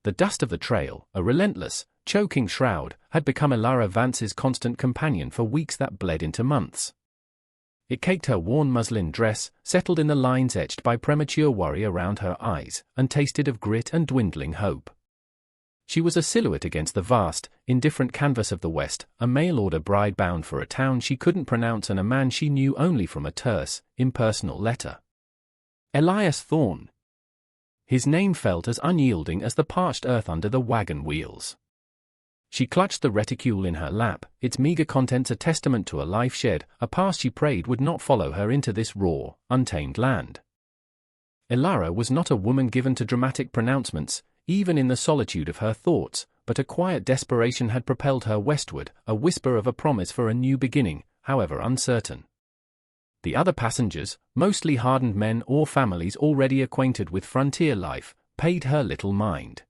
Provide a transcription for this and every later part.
The dust of the trail, a relentless, choking shroud, had become Elara Vance's constant companion for weeks that bled into months. It caked her worn muslin dress, settled in the lines etched by premature worry around her eyes, and tasted of grit and dwindling hope. She was a silhouette against the vast, indifferent canvas of the West, a mail-order bride bound for a town she couldn't pronounce and a man she knew only from a terse, impersonal letter. Elias Thorne. His name felt as unyielding as the parched earth under the wagon wheels. She clutched the reticule in her lap, its meager contents a testament to a life shed, a past she prayed would not follow her into this raw, untamed land. Elara was not a woman given to dramatic pronouncements, even in the solitude of her thoughts, but a quiet desperation had propelled her westward, a whisper of a promise for a new beginning, however uncertain. The other passengers, mostly hardened men or families already acquainted with frontier life, paid her little mind.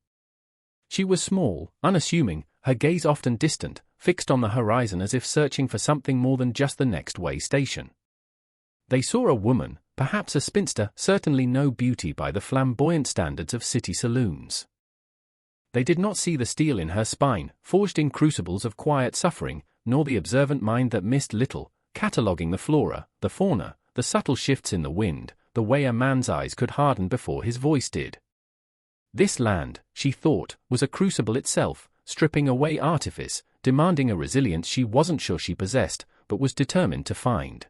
She was small, unassuming, her gaze often distant, fixed on the horizon as if searching for something more than just the next way station. They saw a woman, perhaps a spinster, certainly no beauty by the flamboyant standards of city saloons. They did not see the steel in her spine, forged in crucibles of quiet suffering, nor the observant mind that missed little, cataloguing the flora, the fauna, the subtle shifts in the wind, the way a man's eyes could harden before his voice did. This land, she thought, was a crucible itself, stripping away artifice, demanding a resilience she wasn't sure she possessed, but was determined to find.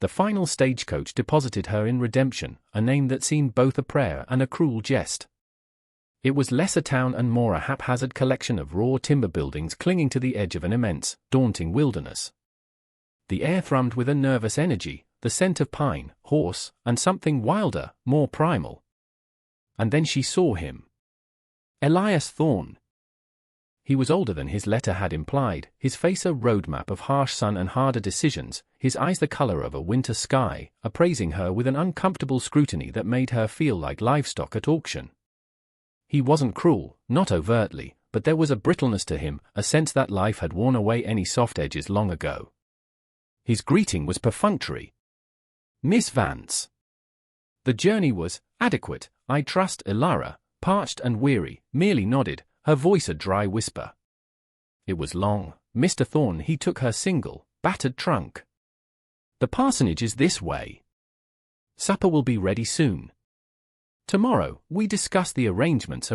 The final stagecoach deposited her in Redemption, a name that seemed both a prayer and a cruel jest. It was less a town and more a haphazard collection of raw timber buildings clinging to the edge of an immense, daunting wilderness. The air thrummed with a nervous energy, the scent of pine, horse, and something wilder, more primal. And then she saw him. Elias Thorne. He was older than his letter had implied, his face a roadmap of harsh sun and harder decisions, his eyes the color of a winter sky, appraising her with an uncomfortable scrutiny that made her feel like livestock at auction. He wasn't cruel, not overtly, but there was a brittleness to him, a sense that life had worn away any soft edges long ago. His greeting was perfunctory. "Miss Vance." The journey was adequate, I trust. Elara, parched and weary, merely nodded, her voice a dry whisper. It was long, Mr. Thorne. He took her single, battered trunk. "The parsonage is this way. Supper will be ready soon. Tomorrow, we discuss the arrangements.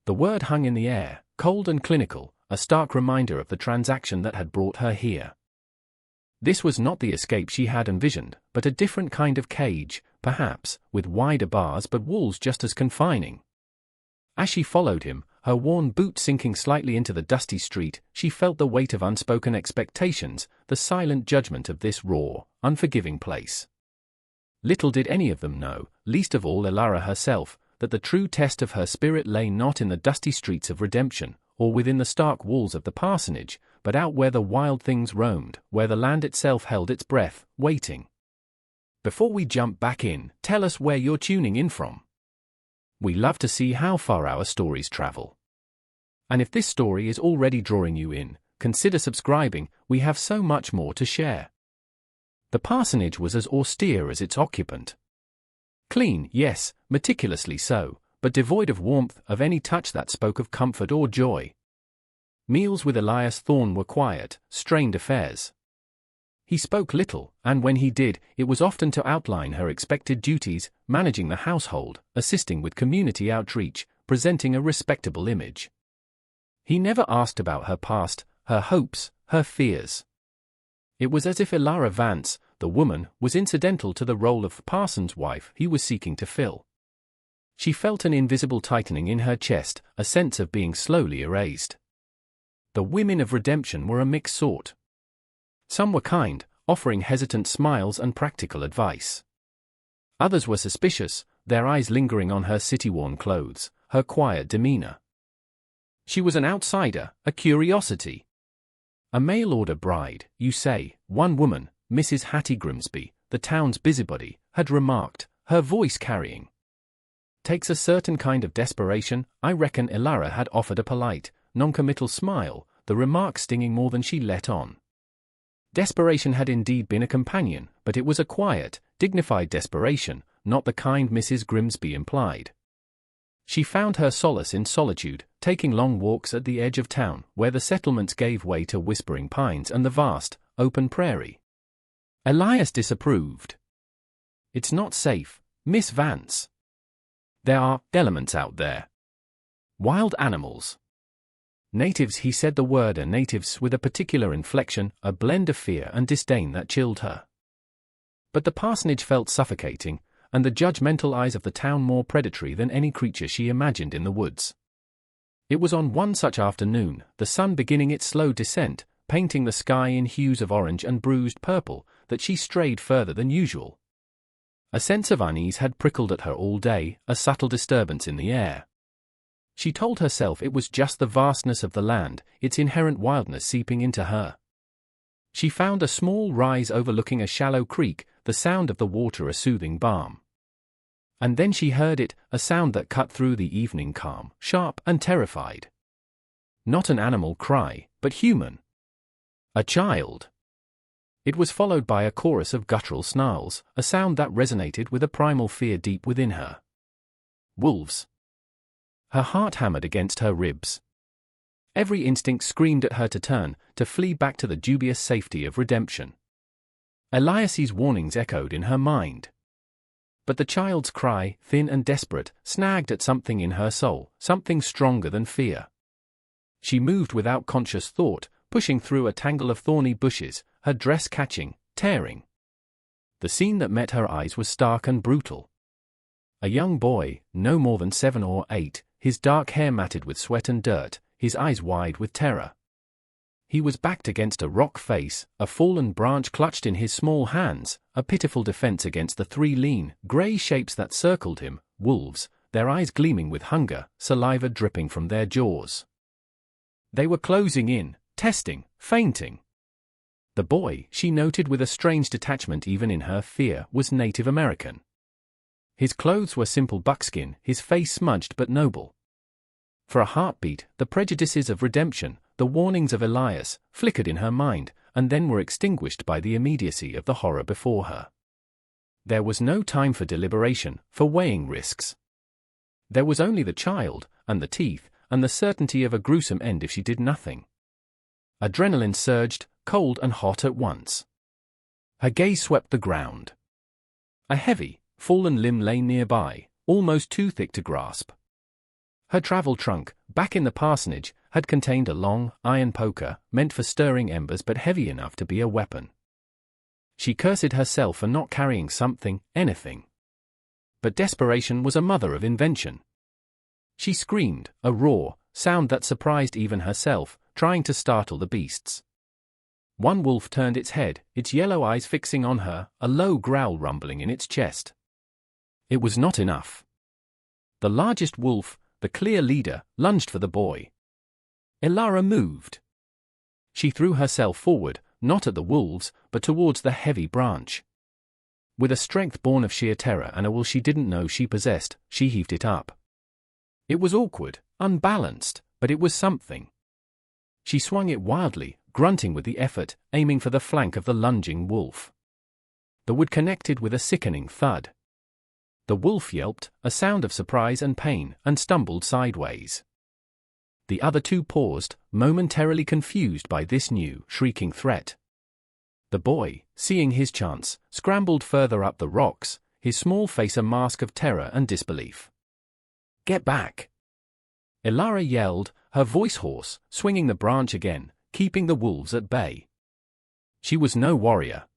The word hung in the air, cold and clinical, a stark reminder of the transaction that had brought her here. This was not the escape she had envisioned, but a different kind of cage, perhaps, with wider bars but walls just as confining. As she followed him, her worn boot sinking slightly into the dusty street, she felt the weight of unspoken expectations, the silent judgment of this raw, unforgiving place. Little did any of them know, least of all Elara herself, that the true test of her spirit lay not in the dusty streets of Redemption, or within the stark walls of the parsonage, but out where the wild things roamed, where the land itself held its breath, waiting. Before we jump back in, tell us where you're tuning in from. We love to see how far our stories travel. And if this story is already drawing you in, consider subscribing. We have so much more to share. The parsonage was as austere as its occupant. Clean, yes, meticulously so, but devoid of warmth, of any touch that spoke of comfort or joy. Meals with Elias Thorne were quiet, strained affairs. He spoke little, and when he did, it was often to outline her expected duties, managing the household, assisting with community outreach, presenting a respectable image. He never asked about her past, her hopes, her fears. It was as if Elara Vance, the woman, was incidental to the role of parson's wife he was seeking to fill. She felt an invisible tightening in her chest, a sense of being slowly erased. The women of Redemption were a mixed sort. Some were kind, offering hesitant smiles and practical advice. Others were suspicious, their eyes lingering on her city-worn clothes, her quiet demeanor. She was an outsider, a curiosity. A mail-order bride, you say, one woman, Mrs. Hattie Grimsby, the town's busybody, had remarked, her voice carrying. Takes a certain kind of desperation. I reckon Elara had offered a polite, non-committal smile, the remark stinging more than she let on. Desperation had indeed been a companion, but it was a quiet, dignified desperation, not the kind Mrs. Grimsby implied. She found her solace in solitude, taking long walks at the edge of town, where the settlements gave way to whispering pines and the vast, open prairie. Elias disapproved. "It's not safe, Miss Vance. There are elements out there. Wild animals." "Natives," he said the word natives with a particular inflection, a blend of fear and disdain that chilled her. But the parsonage felt suffocating, and the judgmental eyes of the town more predatory than any creature she imagined in the woods. It was on one such afternoon, the sun beginning its slow descent, painting the sky in hues of orange and bruised purple, that she strayed further than usual. A sense of unease had prickled at her all day, a subtle disturbance in the air. She told herself it was just the vastness of the land, its inherent wildness seeping into her. She found a small rise overlooking a shallow creek, the sound of the water a soothing balm. And then she heard it, a sound that cut through the evening calm, sharp and terrified. Not an animal cry, but human. A child. It was followed by a chorus of guttural snarls, a sound that resonated with a primal fear deep within her. Wolves. Her heart hammered against her ribs. Every instinct screamed at her to turn, to flee back to the dubious safety of redemption. Elias's warnings echoed in her mind. But the child's cry, thin and desperate, snagged at something in her soul, something stronger than fear. She moved without conscious thought, pushing through a tangle of thorny bushes, her dress catching, tearing. The scene that met her eyes was stark and brutal. A young boy, no more than 7 or 8, his dark hair matted with sweat and dirt, his eyes wide with terror. He was backed against a rock face, a fallen branch clutched in his small hands, a pitiful defense against the 3 lean, grey shapes that circled him, wolves, their eyes gleaming with hunger, saliva dripping from their jaws. They were closing in, testing, feinting. The boy, she noted with a strange detachment even in her fear, was Native American. His clothes were simple buckskin, his face smudged but noble. For a heartbeat, the prejudices of redemption, the warnings of Elias, flickered in her mind, and then were extinguished by the immediacy of the horror before her. There was no time for deliberation, for weighing risks. There was only the child, and the teeth, and the certainty of a gruesome end if she did nothing. Adrenaline surged, cold and hot at once. Her gaze swept the ground. A heavy, fallen limb lay nearby, almost too thick to grasp. Her travel trunk, back in the parsonage, had contained a long, iron poker, meant for stirring embers but heavy enough to be a weapon. She cursed herself for not carrying something, anything. But desperation was a mother of invention. She screamed, a roar, sound that surprised even herself, trying to startle the beasts. One wolf turned its head, its yellow eyes fixing on her, a low growl rumbling in its chest. It was not enough. The largest wolf, the clear leader, lunged for the boy. Elara moved. She threw herself forward, not at the wolves, but towards the heavy branch. With a strength born of sheer terror and a will she didn't know she possessed, she heaved it up. It was awkward, unbalanced, but it was something. She swung it wildly, grunting with the effort, aiming for the flank of the lunging wolf. The wood connected with a sickening thud. The wolf yelped, a sound of surprise and pain, and stumbled sideways. The other 2 paused, momentarily confused by this new, shrieking threat. The boy, seeing his chance, scrambled further up the rocks, his small face a mask of terror and disbelief. "Get back!" Elara yelled, her voice hoarse, swinging the branch again, keeping the wolves at bay. She was no warrior.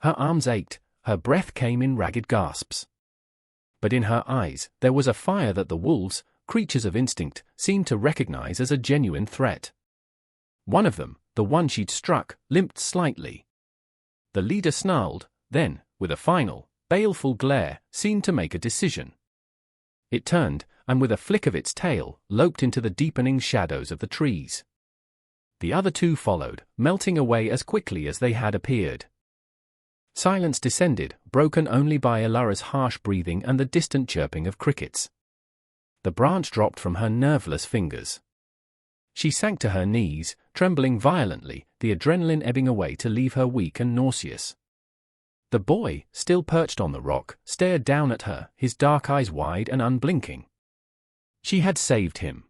Her arms ached, her breath came in ragged gasps. But in her eyes, there was a fire that the wolves, creatures of instinct, seemed to recognize as a genuine threat. One of them, the one she'd struck, limped slightly. The leader snarled, then, with a final, baleful glare, seemed to make a decision. It turned, and with a flick of its tail, loped into the deepening shadows of the trees. The other 2 followed, melting away as quickly as they had appeared. Silence descended, broken only by Elara's harsh breathing and the distant chirping of crickets. The branch dropped from her nerveless fingers. She sank to her knees, trembling violently, the adrenaline ebbing away to leave her weak and nauseous. The boy, still perched on the rock, stared down at her, his dark eyes wide and unblinking. She had saved him.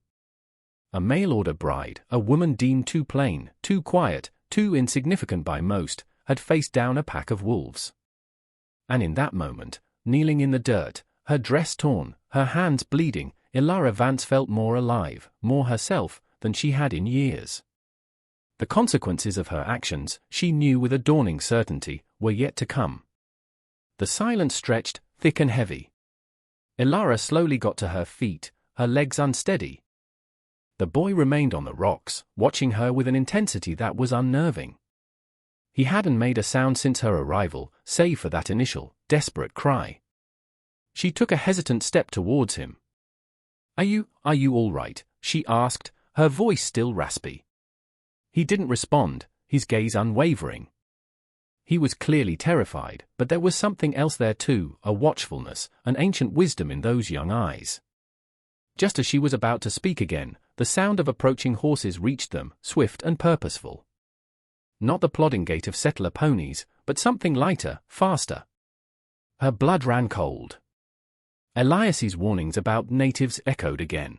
A mail-order bride, a woman deemed too plain, too quiet, too insignificant by most, had faced down a pack of wolves. And in that moment, kneeling in the dirt, her dress torn, her hands bleeding, Ilara Vance felt more alive, more herself, than she had in years. The consequences of her actions, she knew with a dawning certainty, were yet to come. The silence stretched, thick and heavy. Ilara slowly got to her feet, her legs unsteady. The boy remained on the rocks, watching her with an intensity that was unnerving. He hadn't made a sound since her arrival, save for that initial, desperate cry. She took a hesitant step towards him. Are you all right?" she asked, her voice still raspy. He didn't respond, his gaze unwavering. He was clearly terrified, but there was something else there too, a watchfulness, an ancient wisdom in those young eyes. Just as she was about to speak again, the sound of approaching horses reached them, swift and purposeful. Not the plodding gait of settler ponies, but something lighter, faster. Her blood ran cold. Elias's warnings about natives echoed again.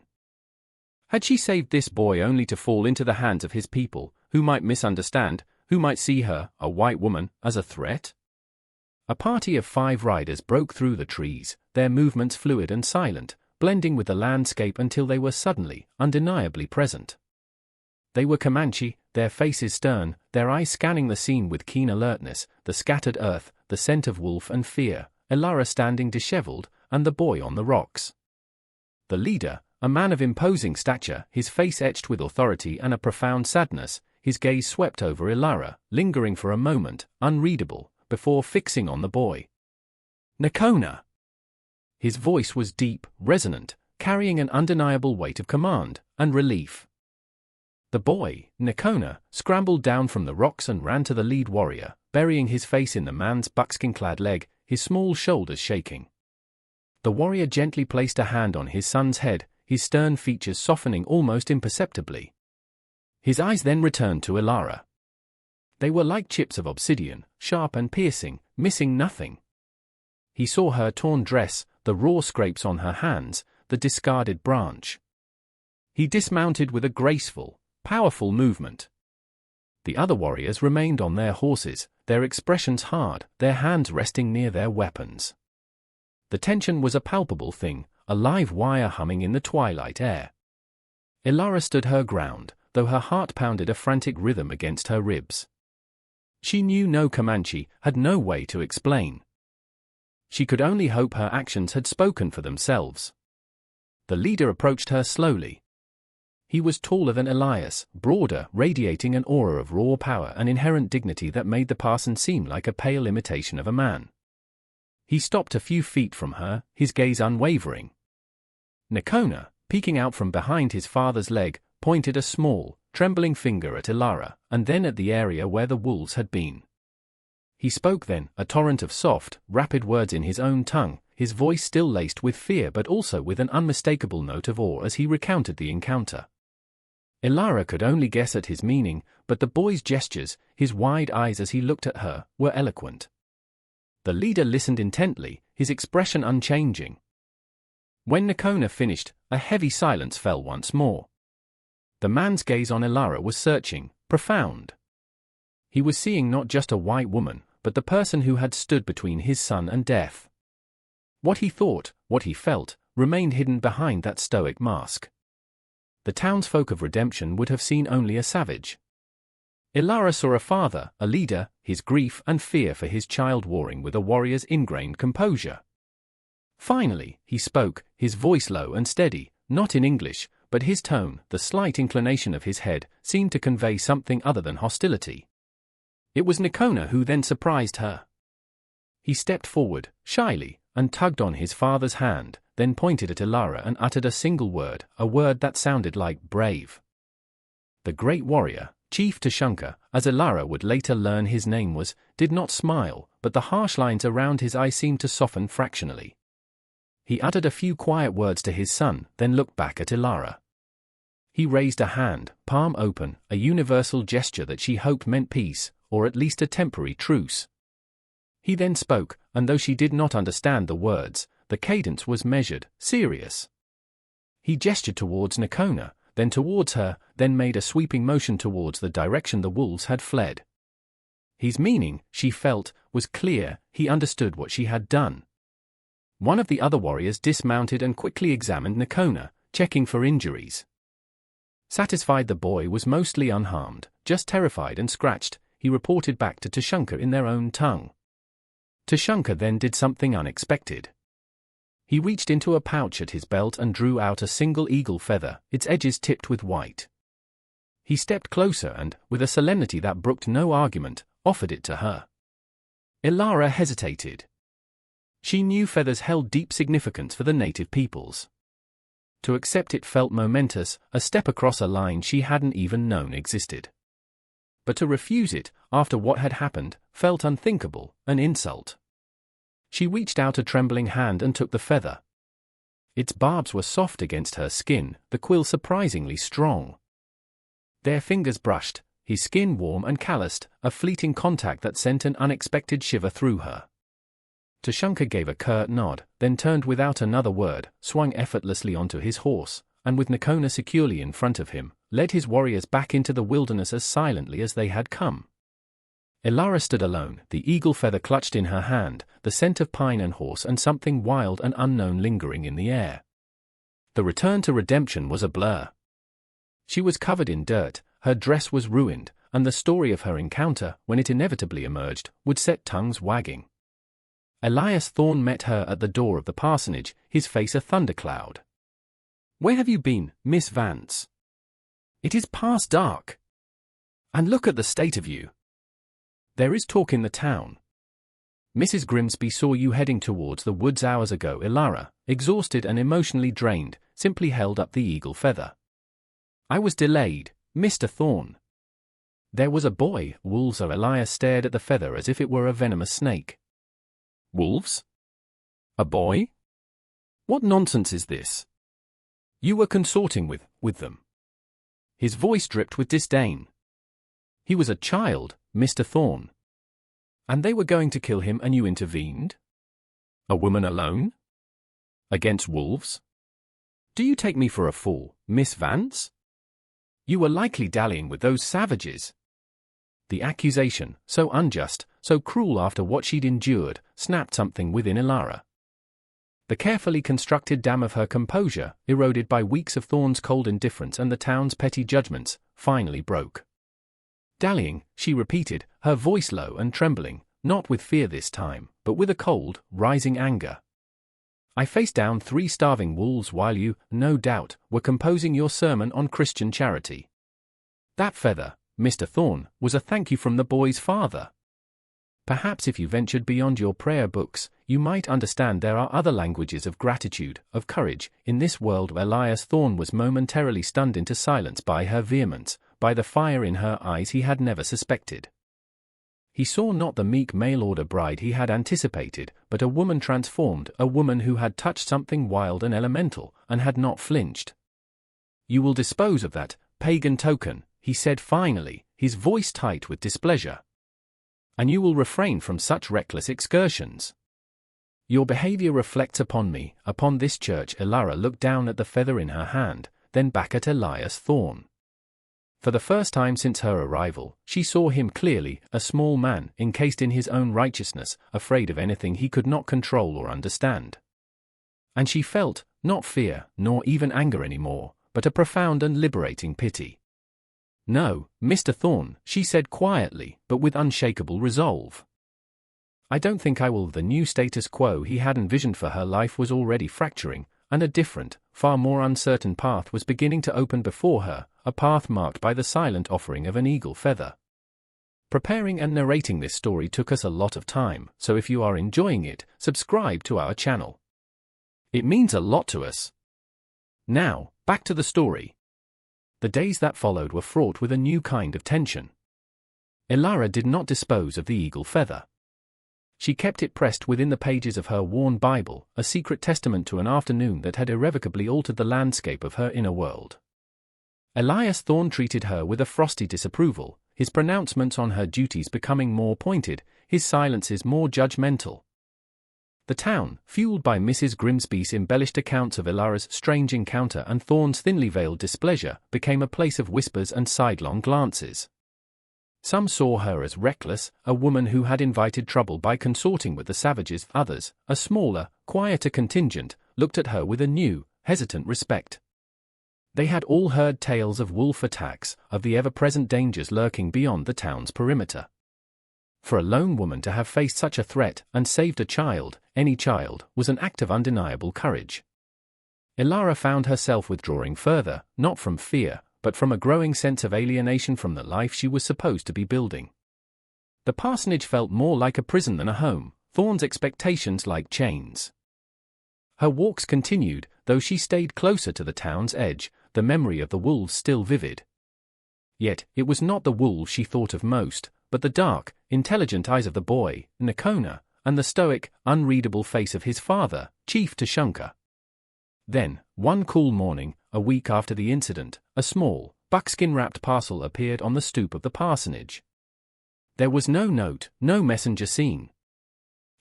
Had she saved this boy only to fall into the hands of his people, who might misunderstand, who might see her, a white woman, as a threat? A party of 5 riders broke through the trees, their movements fluid and silent, blending with the landscape until they were suddenly, undeniably present. They were Comanche, their faces stern, their eyes scanning the scene with keen alertness, the scattered earth, the scent of wolf and fear, Ilara standing disheveled, and the boy on the rocks. The leader, a man of imposing stature, his face etched with authority and a profound sadness, his gaze swept over Ilara, lingering for a moment, unreadable, before fixing on the boy. "Nakona!" His voice was deep, resonant, carrying an undeniable weight of command and relief. The boy, Nakona, scrambled down from the rocks and ran to the lead warrior, burying his face in the man's buckskin-clad leg, his small shoulders shaking. The warrior gently placed a hand on his son's head, his stern features softening almost imperceptibly. His eyes then returned to Ilara. They were like chips of obsidian, sharp and piercing, missing nothing. He saw her torn dress, the raw scrapes on her hands, the discarded branch. He dismounted with a graceful, powerful movement. The other warriors remained on their horses, their expressions hard, their hands resting near their weapons. The tension was a palpable thing, a live wire humming in the twilight air. Ilara stood her ground, though her heart pounded a frantic rhythm against her ribs. She knew no Comanche, had no way to explain. She could only hope her actions had spoken for themselves. The leader approached her slowly. He was taller than Elias, broader, radiating an aura of raw power and inherent dignity that made the parson seem like a pale imitation of a man. He stopped a few feet from her, his gaze unwavering. Nakona, peeking out from behind his father's leg, pointed a small, trembling finger at Ilara, and then at the area where the wolves had been. He spoke then, a torrent of soft, rapid words in his own tongue, his voice still laced with fear but also with an unmistakable note of awe as he recounted the encounter. Ilara could only guess at his meaning, but the boy's gestures, his wide eyes as he looked at her, were eloquent. The leader listened intently, his expression unchanging. When Nakona finished, a heavy silence fell once more. The man's gaze on Ilara was searching, profound. He was seeing not just a white woman, but the person who had stood between his son and death. What he thought, what he felt, remained hidden behind that stoic mask. The townsfolk of Redemption would have seen only a savage. Ilara saw a father, a leader, his grief and fear for his child warring with a warrior's ingrained composure. Finally, he spoke, his voice low and steady, not in English, but his tone, the slight inclination of his head, seemed to convey something other than hostility. It was Nakona who then surprised her. He stepped forward, shyly, and tugged on his father's hand, then pointed at Ilara and uttered a single word, a word that sounded like brave. The great warrior, Chief Tushunka, as Ilara would later learn his name was, did not smile, but the harsh lines around his eyes seemed to soften fractionally. He uttered a few quiet words to his son, then looked back at Ilara. He raised a hand, palm open, a universal gesture that she hoped meant peace, or at least a temporary truce. He then spoke, and though she did not understand the words, the cadence was measured, serious. He gestured towards Nakona, then towards her, then made a sweeping motion towards the direction the wolves had fled. His meaning, she felt, was clear. He understood what she had done. One of the other warriors dismounted and quickly examined Nakona, checking for injuries. Satisfied the boy was mostly unharmed, just terrified and scratched, he reported back to Tushunka in their own tongue. Tushunka then did something unexpected. He reached into a pouch at his belt and drew out a single eagle feather, its edges tipped with white. He stepped closer and, with a solemnity that brooked no argument, offered it to her. Ilara hesitated. She knew feathers held deep significance for the native peoples. To accept it felt momentous, a step across a line she hadn't even known existed. But to refuse it, after what had happened, felt unthinkable, an insult. She reached out a trembling hand and took the feather. Its barbs were soft against her skin, the quill surprisingly strong. Their fingers brushed, his skin warm and calloused, a fleeting contact that sent an unexpected shiver through her. Tushunka gave a curt nod, then turned without another word, swung effortlessly onto his horse, and with Nakona securely in front of him, led his warriors back into the wilderness as silently as they had come. Ilara stood alone, the eagle feather clutched in her hand, the scent of pine and horse and something wild and unknown lingering in the air. The return to redemption was a blur. She was covered in dirt, her dress was ruined, and the story of her encounter, when it inevitably emerged, would set tongues wagging. Elias Thorne met her at the door of the parsonage, his face a thundercloud. "Where have you been, Miss Vance? It is past dark. And look at the state of you. There is talk in the town. Mrs. Grimsby saw you heading towards the woods hours ago." Ilara, exhausted and emotionally drained, simply held up the eagle feather. "I was delayed, Mr. Thorne." "There was a boy, wolves." Elias stared at the feather as if it were a venomous snake. "Wolves? A boy? What nonsense is this? You were consorting with them." His voice dripped with disdain. "He was a child, Mr. Thorne. And they were going to kill him and you intervened? A woman alone? Against wolves? Do you take me for a fool, Miss Vance? You were likely dallying with those savages." The accusation, so unjust, so cruel after what she'd endured, snapped something within Ilara. The carefully constructed dam of her composure, eroded by weeks of Thorne's cold indifference and the town's petty judgments, finally broke. "Dallying," she repeated, her voice low and trembling, not with fear this time, but with a cold, rising anger. "I faced down 3 starving wolves while you, no doubt, were composing your sermon on Christian charity. That feather, Mr. Thorne, was a thank you from the boy's father. Perhaps if you ventured beyond your prayer books, you might understand there are other languages of gratitude, of courage, in this world." Elias Thorne was momentarily stunned into silence by her vehemence, by the fire in her eyes he had never suspected. He saw not the meek mail-order bride he had anticipated, but a woman transformed, a woman who had touched something wild and elemental, and had not flinched. "You will dispose of that pagan token," he said finally, his voice tight with displeasure. "And you will refrain from such reckless excursions. Your behavior reflects upon me, upon this church." Ilara looked down at the feather in her hand, then back at Elias Thorne. For the first time since her arrival, she saw him clearly, a small man, encased in his own righteousness, afraid of anything he could not control or understand. And she felt, not fear, nor even anger anymore, but a profound and liberating pity. "No, Mr. Thorne," she said quietly, but with unshakable resolve. "I don't think I will." The new status quo he had envisioned for her life was already fracturing, and a different, far more uncertain path was beginning to open before her, a path marked by the silent offering of an eagle feather. Preparing and narrating this story took us a lot of time, so if you are enjoying it, subscribe to our channel. It means a lot to us. Now, back to the story. The days that followed were fraught with a new kind of tension. Ilara did not dispose of the eagle feather. She kept it pressed within the pages of her worn Bible, a secret testament to an afternoon that had irrevocably altered the landscape of her inner world. Elias Thorne treated her with a frosty disapproval, his pronouncements on her duties becoming more pointed, his silences more judgmental. The town, fueled by Mrs. Grimsby's embellished accounts of Ilara's strange encounter and Thorn's thinly veiled displeasure, became a place of whispers and sidelong glances. Some saw her as reckless, a woman who had invited trouble by consorting with the savages. Others, a smaller, quieter contingent, looked at her with a new, hesitant respect. They had all heard tales of wolf attacks, of the ever-present dangers lurking beyond the town's perimeter. For a lone woman to have faced such a threat and saved a child, any child, was an act of undeniable courage. Ilara found herself withdrawing further, not from fear, but from a growing sense of alienation from the life she was supposed to be building. The parsonage felt more like a prison than a home, Thorn's expectations like chains. Her walks continued, though she stayed closer to the town's edge, the memory of the wolves still vivid. Yet, it was not the wolves she thought of most, but the dark, intelligent eyes of the boy, Nakona, and the stoic, unreadable face of his father, Chief Tushunka. Then, one cool morning, a week after the incident, a small, buckskin-wrapped parcel appeared on the stoop of the parsonage. There was no note, no messenger seen.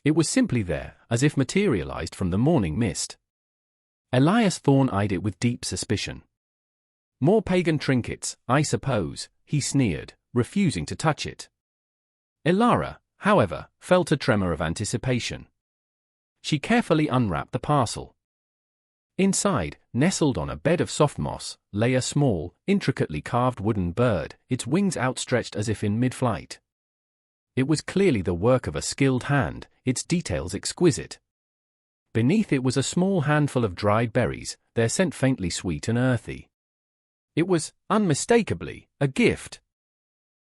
It was simply there, as if materialized from the morning mist. Elias Thorne eyed it with deep suspicion. "More pagan trinkets, I suppose," he sneered, refusing to touch it. Ilara, however, felt a tremor of anticipation. She carefully unwrapped the parcel. Inside, nestled on a bed of soft moss, lay a small, intricately carved wooden bird, its wings outstretched as if in mid-flight. It was clearly the work of a skilled hand, its details exquisite. Beneath it was a small handful of dried berries, their scent faintly sweet and earthy. It was, unmistakably, a gift.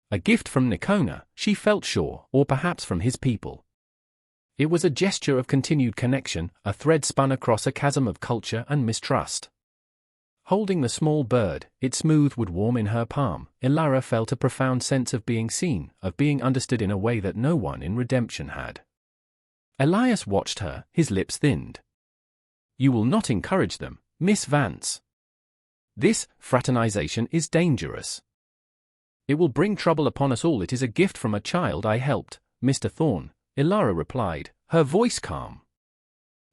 A gift from Nakona, she felt sure, or perhaps from his people. It was a gesture of continued connection, a thread spun across a chasm of culture and mistrust. Holding the small bird, its smooth wood warm in her palm, Ilara felt a profound sense of being seen, of being understood in a way that no one in Redemption had. Elias watched her, his lips thinned. "You will not encourage them, Miss Vance. This fraternization is dangerous. It will bring trouble upon us all. It is a gift from a child I helped, Mr. Thorne," Ilara replied, her voice calm.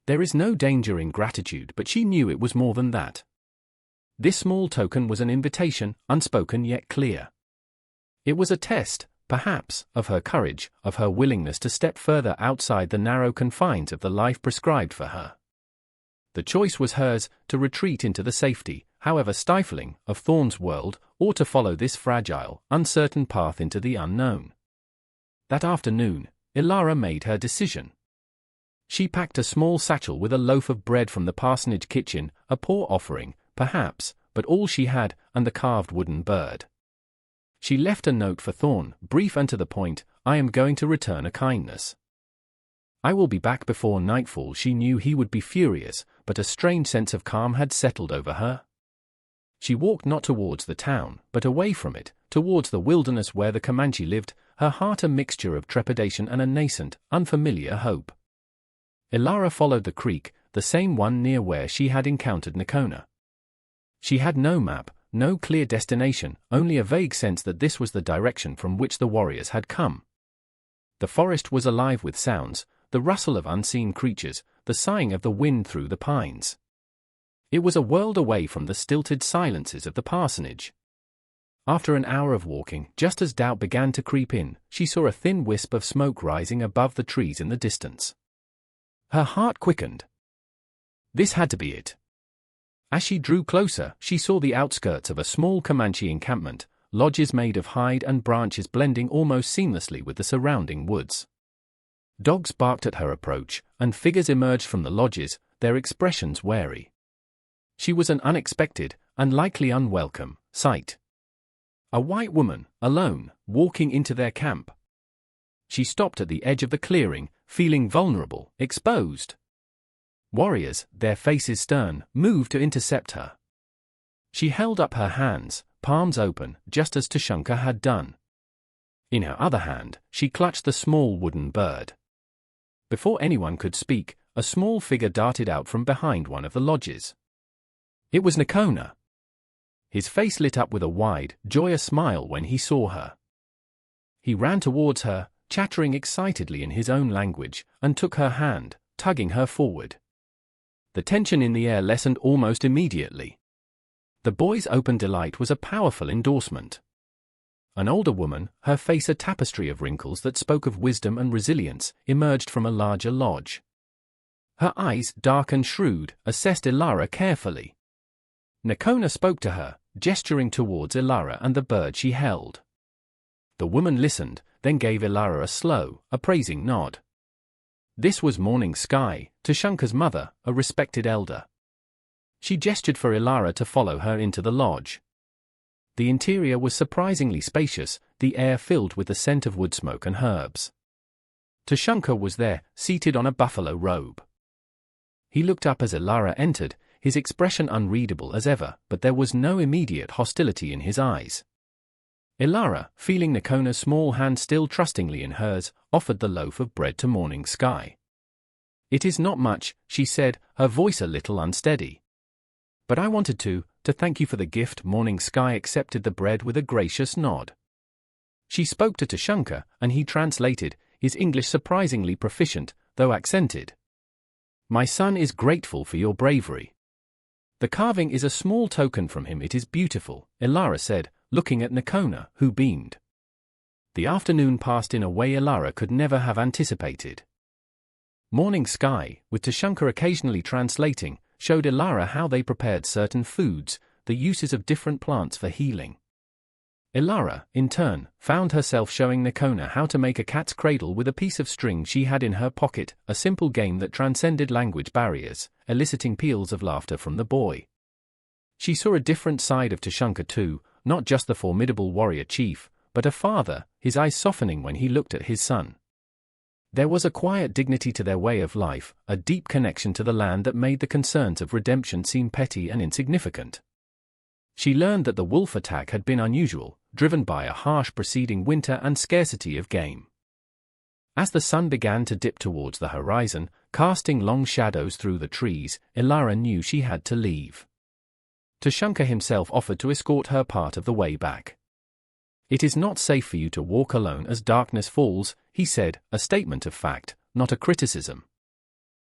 There is no danger in gratitude, but she knew it was more than that. This small token was an invitation, unspoken yet clear. It was a test, perhaps, of her courage, of her willingness to step further outside the narrow confines of the life prescribed for her. The choice was hers, to retreat into the safety, however stifling, of Thorne's world, or to follow this fragile, uncertain path into the unknown. That afternoon, Ilara made her decision. She packed a small satchel with a loaf of bread from the parsonage kitchen, a poor offering, perhaps, but all she had, and the carved wooden bird. She left a note for Thorne, brief and to the point, "I am going to return a kindness. I will be back before nightfall." She knew he would be furious, but a strange sense of calm had settled over her. She walked not towards the town, but away from it, towards the wilderness where the Comanche lived, her heart a mixture of trepidation and a nascent, unfamiliar hope. Ilara followed the creek, the same one near where she had encountered Nakona. She had no map, no clear destination, only a vague sense that this was the direction from which the warriors had come. The forest was alive with sounds, the rustle of unseen creatures, the sighing of the wind through the pines. It was a world away from the stilted silences of the parsonage. After an hour of walking, just as doubt began to creep in, she saw a thin wisp of smoke rising above the trees in the distance. Her heart quickened. This had to be it. As she drew closer, she saw the outskirts of a small Comanche encampment, lodges made of hide and branches blending almost seamlessly with the surrounding woods. Dogs barked at her approach, and figures emerged from the lodges, their expressions wary. She was an unexpected, and likely unwelcome, sight. A white woman, alone, walking into their camp. She stopped at the edge of the clearing, feeling vulnerable, exposed. Warriors, their faces stern, moved to intercept her. She held up her hands, palms open, just as Tushunka had done. In her other hand, she clutched the small wooden bird. Before anyone could speak, a small figure darted out from behind one of the lodges. It was Nakona. His face lit up with a wide, joyous smile when he saw her. He ran towards her, chattering excitedly in his own language, and took her hand, tugging her forward. The tension in the air lessened almost immediately. The boy's open delight was a powerful endorsement. An older woman, her face a tapestry of wrinkles that spoke of wisdom and resilience, emerged from a larger lodge. Her eyes, dark and shrewd, assessed Ilara carefully. Nakona spoke to her, gesturing towards Ilara and the bird she held. The woman listened, then gave Ilara a slow, appraising nod. This was Morning Sky, Tushunka's mother, a respected elder. She gestured for Ilara to follow her into the lodge. The interior was surprisingly spacious, the air filled with the scent of wood smoke and herbs. Tushunka was there, seated on a buffalo robe. He looked up as Ilara entered, his expression unreadable as ever, but there was no immediate hostility in his eyes. Ilara, feeling Nakona's small hand still trustingly in hers, offered the loaf of bread to Morning Sky. "It is not much," she said, her voice a little unsteady. "But I wanted to thank you for the gift." Morning Sky accepted the bread with a gracious nod. She spoke to Tushunka, and he translated, his English surprisingly proficient, though accented. "My son is grateful for your bravery. The carving is a small token from him. It is beautiful," Ilara said, looking at Nakona, who beamed. The afternoon passed in a way Ilara could never have anticipated. Morning Sky, with Tushunka occasionally translating, showed Ilara how they prepared certain foods, the uses of different plants for healing. Ilara, in turn, found herself showing Nakona how to make a cat's cradle with a piece of string she had in her pocket, a simple game that transcended language barriers, eliciting peals of laughter from the boy. She saw a different side of Tushunka too, not just the formidable warrior chief, but a father, his eyes softening when he looked at his son. There was a quiet dignity to their way of life, a deep connection to the land that made the concerns of redemption seem petty and insignificant. She learned that the wolf attack had been unusual, driven by a harsh preceding winter and scarcity of game. As the sun began to dip towards the horizon, casting long shadows through the trees, Ilara knew she had to leave. Tushunka himself offered to escort her part of the way back. "It is not safe for you to walk alone as darkness falls," he said, a statement of fact, not a criticism.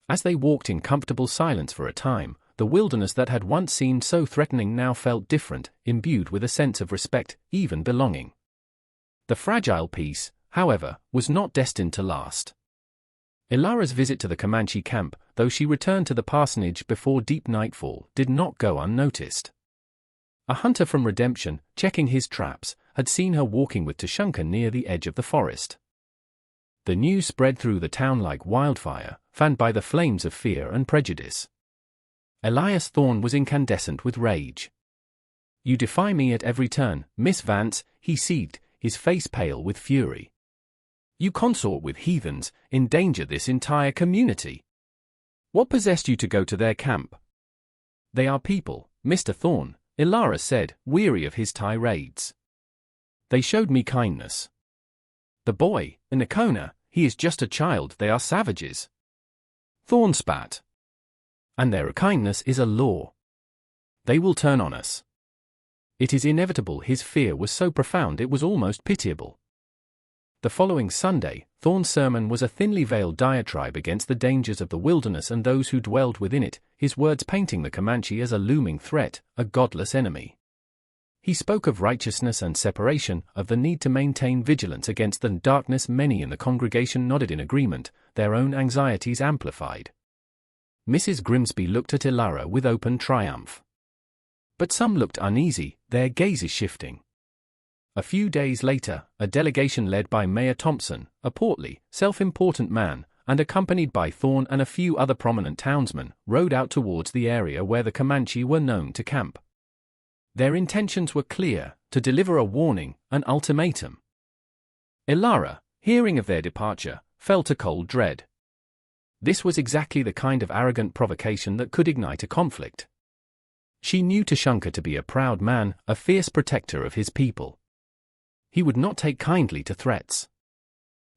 As they walked in comfortable silence for a time, the wilderness that had once seemed so threatening now felt different, imbued with a sense of respect, even belonging. The fragile peace, however, was not destined to last. Ilara's visit to the Comanche camp, though she returned to the parsonage before deep nightfall, did not go unnoticed. A hunter from Redemption, checking his traps, had seen her walking with Tushunka near the edge of the forest. The news spread through the town like wildfire, fanned by the flames of fear and prejudice. Elias Thorne was incandescent with rage. "You defy me at every turn, Miss Vance," he seethed, his face pale with fury. "You consort with heathens, endanger this entire community. What possessed you to go to their camp?" "They are people, Mr. Thorne," Ilara said, weary of his tirades. "They showed me kindness. The boy, Nakona, he is just a child. They are savages." Thorne spat. "And their kindness is a law. They will turn on us. It is inevitable." His fear was so profound it was almost pitiable. The following Sunday, Thorne's sermon was a thinly veiled diatribe against the dangers of the wilderness and those who dwelled within it, his words painting the Comanche as a looming threat, a godless enemy. He spoke of righteousness and separation, of the need to maintain vigilance against the darkness. Many in the congregation nodded in agreement, their own anxieties amplified. Mrs. Grimsby looked at Ilara with open triumph. But some looked uneasy, their gazes shifting. A few days later, a delegation led by Mayor Thompson, a portly, self-important man, and accompanied by Thorne and a few other prominent townsmen, rode out towards the area where the Comanche were known to camp. Their intentions were clear: to deliver a warning, an ultimatum. Ilara, hearing of their departure, felt a cold dread. This was exactly the kind of arrogant provocation that could ignite a conflict. She knew Tushunka to be a proud man, a fierce protector of his people. He would not take kindly to threats.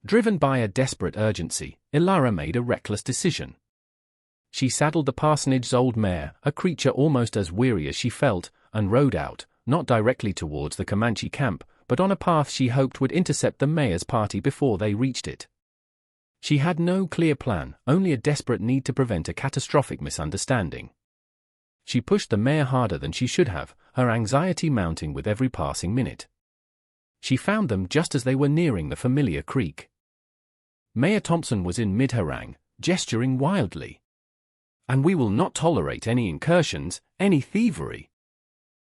Driven by a desperate urgency, Ilara made a reckless decision. She saddled the parsonage's old mare, a creature almost as weary as she felt, and rode out, not directly towards the Comanche camp, but on a path she hoped would intercept the mayor's party before they reached it. She had no clear plan, only a desperate need to prevent a catastrophic misunderstanding. She pushed the mare harder than she should have, her anxiety mounting with every passing minute. She found them just as they were nearing the familiar creek. Mayor Thompson was in mid-harangue, gesturing wildly. "And we will not tolerate any incursions, any thievery.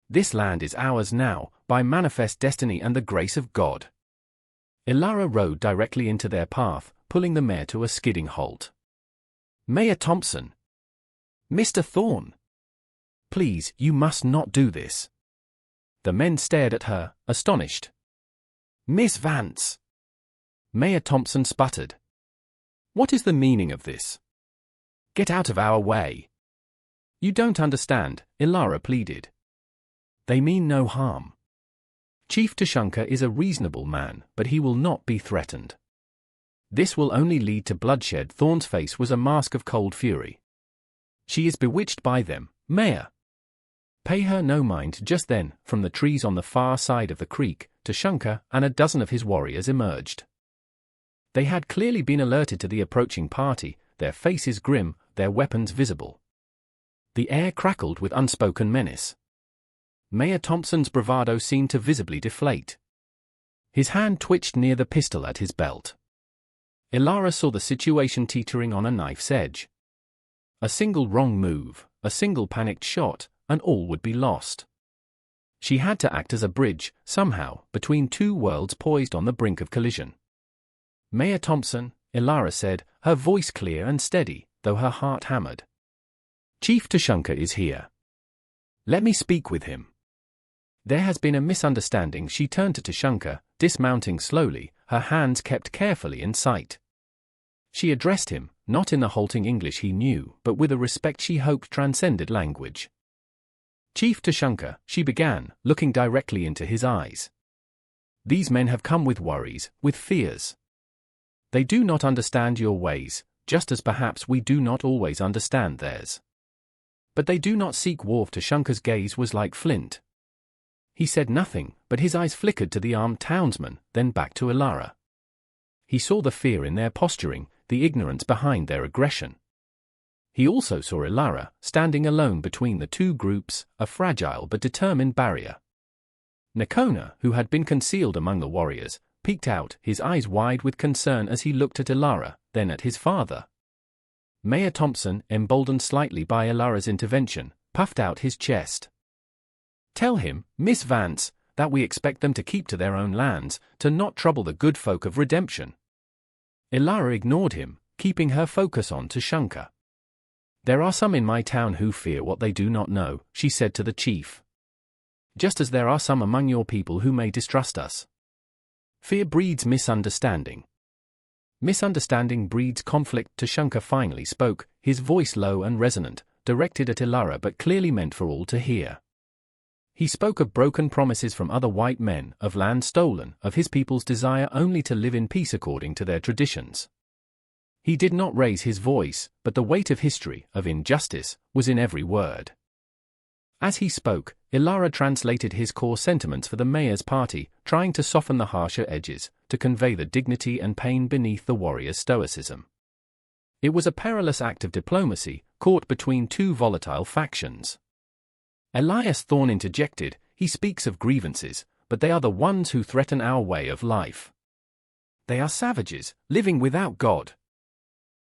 This land is ours now, by manifest destiny and the grace of God." Ilara rode directly into their path, pulling the mare to a skidding halt. "Mayor Thompson! Mr. Thorne! Please, you must not do this." The men stared at her, astonished. "Miss Vance!" Mayor Thompson sputtered. "What is the meaning of this? Get out of our way." "You don't understand," Ilara pleaded. "They mean no harm. Chief Tushunka is a reasonable man, but he will not be threatened. This will only lead to bloodshed." Thorne's face was a mask of cold fury. "She is bewitched by them, Mayor." Pay her no mind. Just then, from the trees on the far side of the creek, Tushunka and a dozen of his warriors emerged. They had clearly been alerted to the approaching party, their faces grim, their weapons visible. The air crackled with unspoken menace. Mayor Thompson's bravado seemed to visibly deflate. His hand twitched near the pistol at his belt. Ilara saw the situation teetering on a knife's edge. A single wrong move, a single panicked shot, and all would be lost. She had to act as a bridge, somehow, between two worlds poised on the brink of collision. "Mayor Thompson," Ilara said, her voice clear and steady, though her heart hammered. "Chief Tushunka is here. Let me speak with him." "There has been a misunderstanding." She turned to Tushunka, dismounting slowly, her hands kept carefully in sight. She addressed him, not in the halting English he knew, but with a respect she hoped transcended language. "Chief Tushunka," she began, looking directly into his eyes. "These men have come with worries, with fears. They do not understand your ways, just as perhaps we do not always understand theirs. But they do not seek war." Tushunka's gaze was like flint. He said nothing, but his eyes flickered to the armed townsman, then back to Ilara. He saw the fear in their posturing, the ignorance behind their aggression. He also saw Ilara, standing alone between the two groups, a fragile but determined barrier. Nakona, who had been concealed among the warriors, peeked out, his eyes wide with concern as he looked at Ilara, then at his father. Mayor Thompson, emboldened slightly by Ilara's intervention, puffed out his chest. "Tell him, Miss Vance, that we expect them to keep to their own lands, to not trouble the good folk of redemption." Ilara ignored him, keeping her focus on Tushunka. "There are some in my town who fear what they do not know," she said to the chief. "Just as there are some among your people who may distrust us. Fear breeds misunderstanding. Misunderstanding breeds conflict." Tushunka finally spoke, his voice low and resonant, directed at Ilara but clearly meant for all to hear. He spoke of broken promises from other white men, of land stolen, of his people's desire only to live in peace according to their traditions. He did not raise his voice, but the weight of history, of injustice, was in every word. As he spoke, Ilara translated his core sentiments for the mayor's party, trying to soften the harsher edges, to convey the dignity and pain beneath the warrior's stoicism. It was a perilous act of diplomacy, caught between two volatile factions. Elias Thorne interjected, "He speaks of grievances, but they are the ones who threaten our way of life. They are savages, living without God."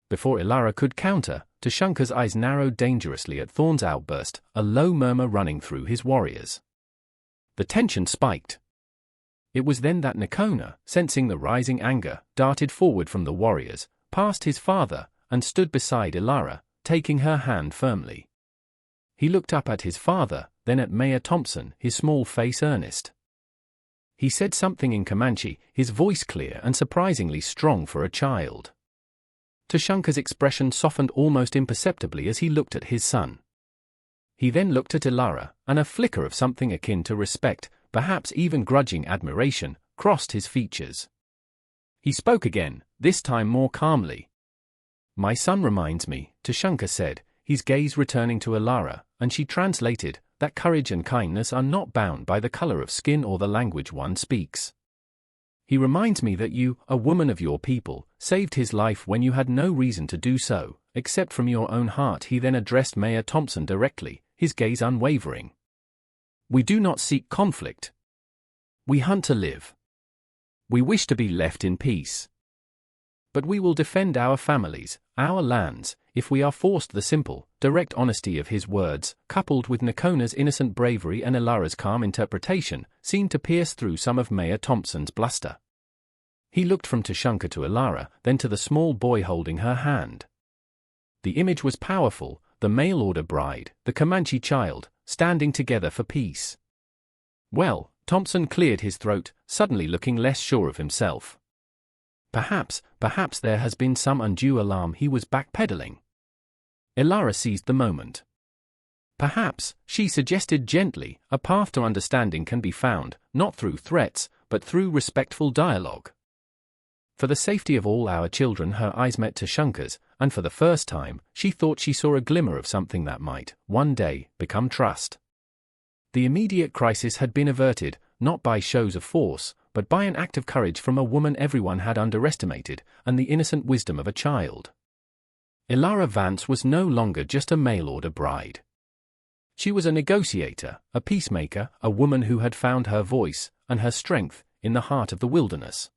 Before Ilara could counter, Tushunka's eyes narrowed dangerously at Thorne's outburst, a low murmur running through his warriors. The tension spiked. It was then that Nakona, sensing the rising anger, darted forward from the warriors, past his father, and stood beside Ilara, taking her hand firmly. He looked up at his father, then at Mayor Thompson, his small face earnest. He said something in Comanche, his voice clear and surprisingly strong for a child. Tushunka's expression softened almost imperceptibly as he looked at his son. He then looked at Ilara, and a flicker of something akin to respect, perhaps even grudging admiration, crossed his features. He spoke again, this time more calmly. "My son reminds me," Tushunka said, his gaze returning to Ilara, and she translated, "that courage and kindness are not bound by the color of skin or the language one speaks. He reminds me that you, a woman of your people, saved his life when you had no reason to do so, except from your own heart." He then addressed Mayor Thompson directly, his gaze unwavering. "We do not seek conflict. We hunt to live. We wish to be left in peace. But we will defend our families, our lands, if we are forced." The simple, direct honesty of his words, coupled with Nakona's innocent bravery and Ilara's calm interpretation, seemed to pierce through some of Mayor Thompson's bluster. He looked from Tushunka to Ilara, then to the small boy holding her hand. The image was powerful, the mail-order bride, the Comanche child, standing together for peace. "Well," Thompson cleared his throat, suddenly looking less sure of himself. Perhaps there has been some undue alarm." He was backpedaling. Ilara seized the moment. "Perhaps," she suggested gently, "a path to understanding can be found, not through threats, but through respectful dialogue. For the safety of all our children." Her eyes met Tushunka's, and for the first time, she thought she saw a glimmer of something that might, one day, become trust. The immediate crisis had been averted, not by shows of force, but by an act of courage from a woman everyone had underestimated, and the innocent wisdom of a child. Ilara Vance was no longer just a mail-order bride. She was a negotiator, a peacemaker, a woman who had found her voice, and her strength, in the heart of the wilderness.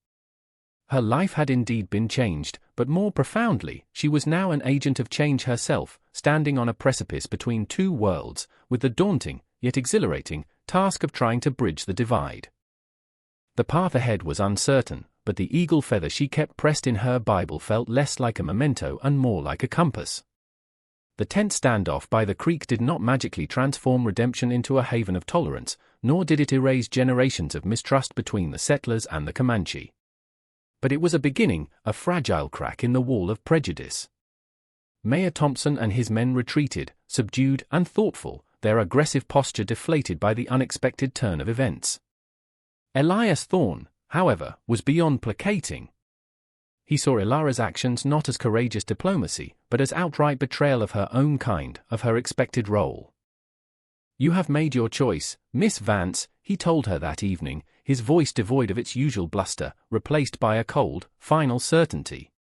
Her life had indeed been changed, but more profoundly, she was now an agent of change herself, standing on a precipice between two worlds, with the daunting, yet exhilarating, task of trying to bridge the divide. The path ahead was uncertain, but the eagle feather she kept pressed in her Bible felt less like a memento and more like a compass. The tense standoff by the creek did not magically transform redemption into a haven of tolerance, nor did it erase generations of mistrust between the settlers and the Comanche. But it was a beginning, a fragile crack in the wall of prejudice. Mayor Thompson and his men retreated, subdued and thoughtful, their aggressive posture deflated by the unexpected turn of events. Elias Thorne, however, was beyond placating. He saw Ilara's actions not as courageous diplomacy, but as outright betrayal of her own kind, of her expected role. "You have made your choice, Miss Vance," he told her that evening, his voice devoid of its usual bluster, replaced by a cold, final certainty.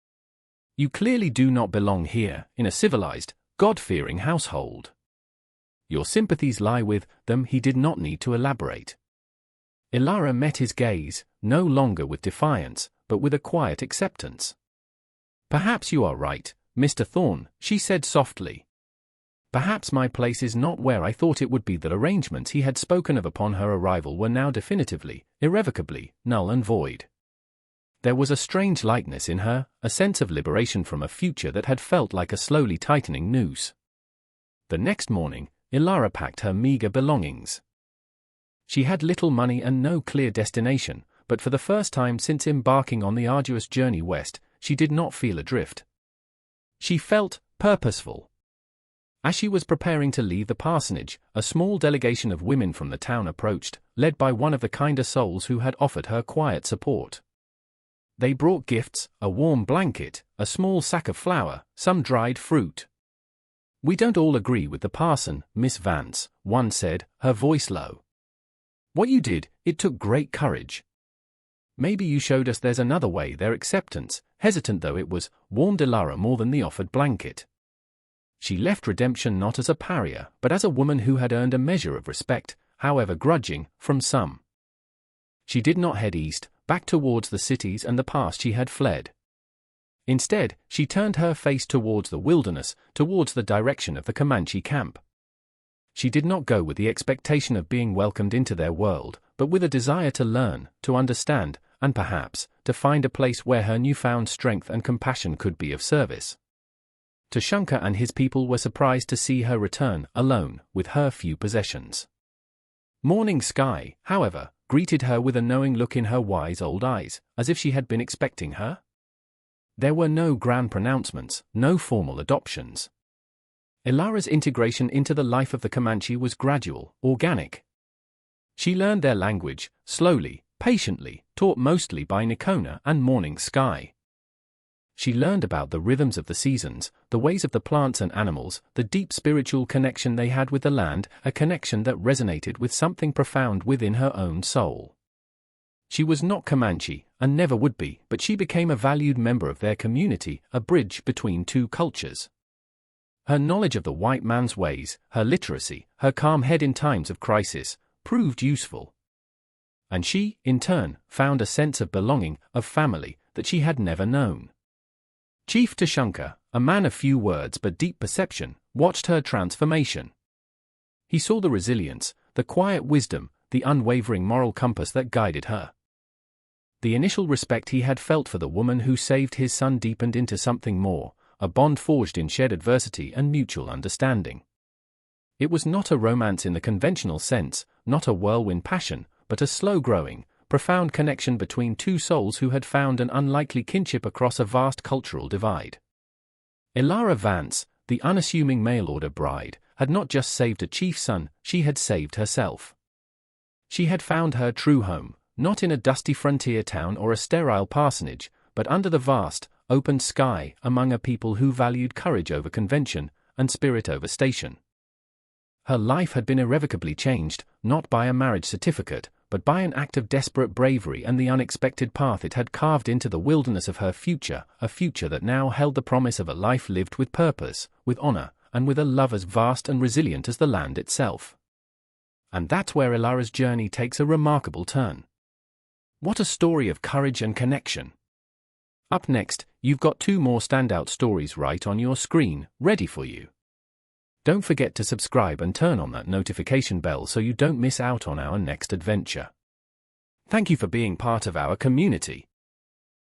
"You clearly do not belong here, in a civilized, God-fearing household. Your sympathies lie with them." He did not need to elaborate. Ilara met his gaze, no longer with defiance, but with a quiet acceptance. "Perhaps you are right, Mr. Thorne," she said softly. "Perhaps my place is not where I thought it would be." The arrangements he had spoken of upon her arrival were now definitively, irrevocably, null and void. There was a strange lightness in her, a sense of liberation from a future that had felt like a slowly tightening noose. The next morning, Ilara packed her meager belongings. She had little money and no clear destination, but for the first time since embarking on the arduous journey west, she did not feel adrift. She felt purposeful. As she was preparing to leave the parsonage, a small delegation of women from the town approached, led by one of the kinder souls who had offered her quiet support. They brought gifts, a warm blanket, a small sack of flour, some dried fruit. "We don't all agree with the parson, Miss Vance," one said, her voice low. "What you did, it took great courage. Maybe you showed us there's another way." Their acceptance, hesitant though it was, warmed Ilara more than the offered blanket. She left redemption not as a pariah, but as a woman who had earned a measure of respect, however grudging, from some. She did not head east, back towards the cities and the past she had fled. Instead, she turned her face towards the wilderness, towards the direction of the Comanche camp. She did not go with the expectation of being welcomed into their world, but with a desire to learn, to understand, and perhaps, to find a place where her newfound strength and compassion could be of service. Tushunka and his people were surprised to see her return, alone, with her few possessions. Morning Sky, however, greeted her with a knowing look in her wise old eyes, as if she had been expecting her. There were no grand pronouncements, no formal adoptions. Ilara's integration into the life of the Comanche was gradual, organic. She learned their language, slowly, patiently, taught mostly by Nakona and Morning Sky. She learned about the rhythms of the seasons, the ways of the plants and animals, the deep spiritual connection they had with the land, a connection that resonated with something profound within her own soul. She was not Comanche, and never would be, but she became a valued member of their community, a bridge between two cultures. Her knowledge of the white man's ways, her literacy, her calm head in times of crisis, proved useful. And she, in turn, found a sense of belonging, of family, that she had never known. Chief Tushunka, a man of few words but deep perception, watched her transformation. He saw the resilience, the quiet wisdom, the unwavering moral compass that guided her. The initial respect he had felt for the woman who saved his son deepened into something more, a bond forged in shared adversity and mutual understanding. It was not a romance in the conventional sense, not a whirlwind passion, but a slow-growing, profound connection between two souls who had found an unlikely kinship across a vast cultural divide. Elara Vance, the unassuming mail-order bride, had not just saved a chief's son, she had saved herself. She had found her true home, not in a dusty frontier town or a sterile parsonage, but under the vast, open sky, among a people who valued courage over convention, and spirit over station. Her life had been irrevocably changed, not by a marriage certificate, but by an act of desperate bravery and the unexpected path it had carved into the wilderness of her future, a future that now held the promise of a life lived with purpose, with honor, and with a love as vast and resilient as the land itself. And that's where Elara's journey takes a remarkable turn. What a story of courage and connection. Up next, you've got two more standout stories right on your screen, ready for you. Don't forget to subscribe and turn on that notification bell so you don't miss out on our next adventure. Thank you for being part of our community.